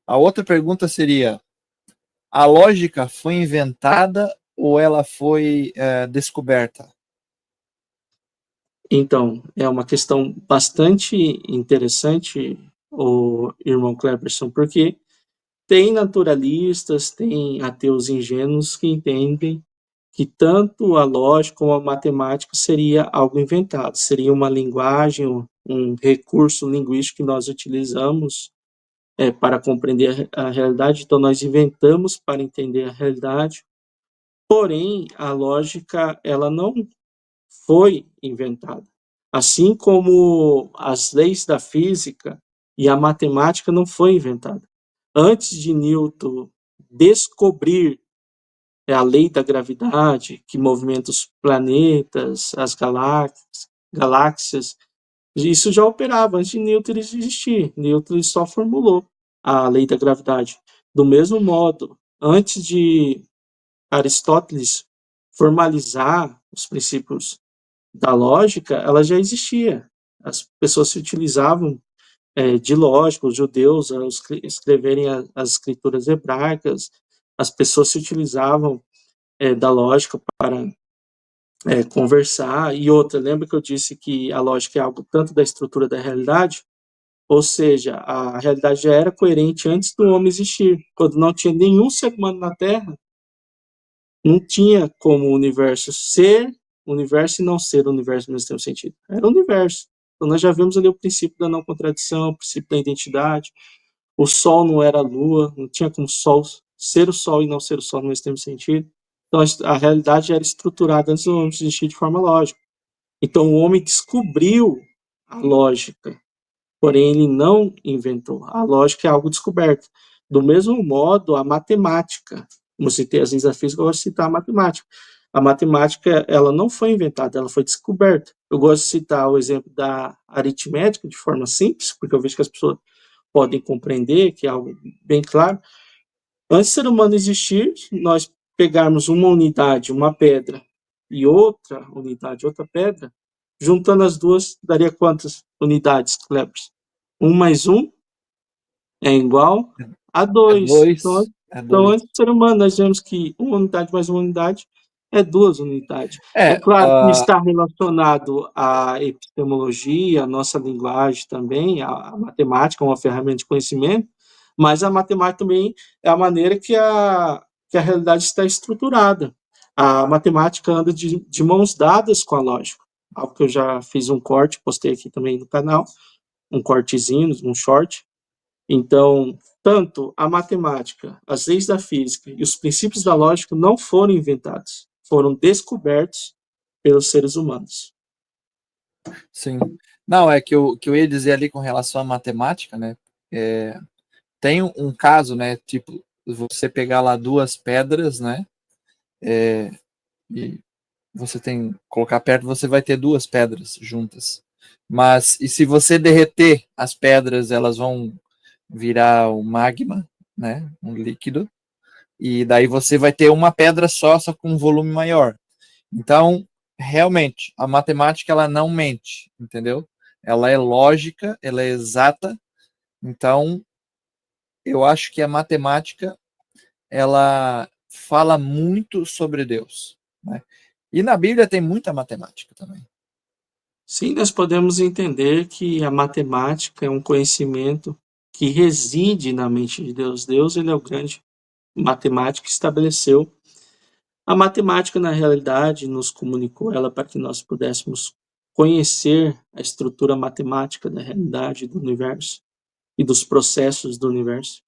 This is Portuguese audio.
A outra pergunta seria: a lógica foi inventada ou ela foi descoberta? Então, é uma questão bastante interessante, o irmão Cleberson, porque tem naturalistas, tem ateus ingênuos que entendem que tanto a lógica como a matemática seria algo inventado, seria uma linguagem, um recurso linguístico que nós utilizamos para compreender a realidade, então nós inventamos para entender a realidade, porém a lógica ela não foi inventada. Assim como as leis da física e a matemática não foi inventada. Antes de Newton descobrir a lei da gravidade, que movimenta os planetas, as galáxias, isso já operava antes de Newton existir. Newton só formulou a lei da gravidade. Do mesmo modo, antes de Aristóteles formalizar os princípios da lógica, ela já existia. As pessoas se utilizavam de lógica, os judeus, ao escreverem as escrituras hebraicas, as pessoas se utilizavam da lógica para conversar. E outra, lembra que eu disse que a lógica é algo tanto da estrutura da realidade? Ou seja, a realidade já era coerente antes do homem existir. Quando não tinha nenhum ser humano na Terra, não tinha como o universo ser universo e não ser o universo no mesmo sentido. Era o universo. Então nós já vimos ali o princípio da não contradição, o princípio da identidade. O Sol não era a Lua, não tinha como Sol ser o Sol e não ser o Sol no mesmo sentido. Então a realidade era estruturada antes do homem existir de forma lógica. Então o homem descobriu a lógica, porém ele não inventou. A lógica é algo descoberto. Do mesmo modo, a matemática, como citei as leis da física, eu gosto de citar a matemática. A matemática, ela não foi inventada, ela foi descoberta. Eu gosto de citar o exemplo da aritmética de forma simples, porque eu vejo que as pessoas podem compreender, que é algo bem claro. Antes do ser humano existir, nós pegarmos uma unidade, uma pedra, e outra unidade, outra pedra, juntando as duas, daria quantas unidades, Klebs? 1 mais 1 é igual a É 2. Então, dois. É então, dois. antes do ser humano, nós vemos que uma unidade mais uma unidade é 2 unidades. É É, claro que está relacionado à epistemologia, à nossa linguagem também, à matemática, uma ferramenta de conhecimento, mas a matemática também é a maneira que a realidade está estruturada. A matemática anda de mãos dadas com a lógica, algo que eu já fiz um corte, postei aqui também no canal, um cortezinho, um short. Então, tanto a matemática, as leis da física e os princípios da lógica não foram inventados, foram descobertos pelos seres humanos. sim. Não, é que eu ia dizer ali com relação à matemática, né? Tem um caso, né? Tipo, você pegar lá duas pedras, né? E você colocar perto, você vai ter duas pedras juntas. Mas e se você derreter as pedras, elas vão virar o magma, né? Um líquido. E daí você vai ter uma pedra só com um volume maior. Então, realmente, a matemática ela não mente, entendeu? Ela é lógica, ela é exata. Então, eu acho que a matemática ela fala muito sobre Deus, né? E na Bíblia tem muita matemática também. Sim, nós podemos entender que a matemática é um conhecimento que reside na mente de Deus. Deus, ele é o grande matemático que estabeleceu. A matemática, na realidade, nos comunicou ela para que nós pudéssemos conhecer a estrutura matemática da realidade do universo e dos processos do universo.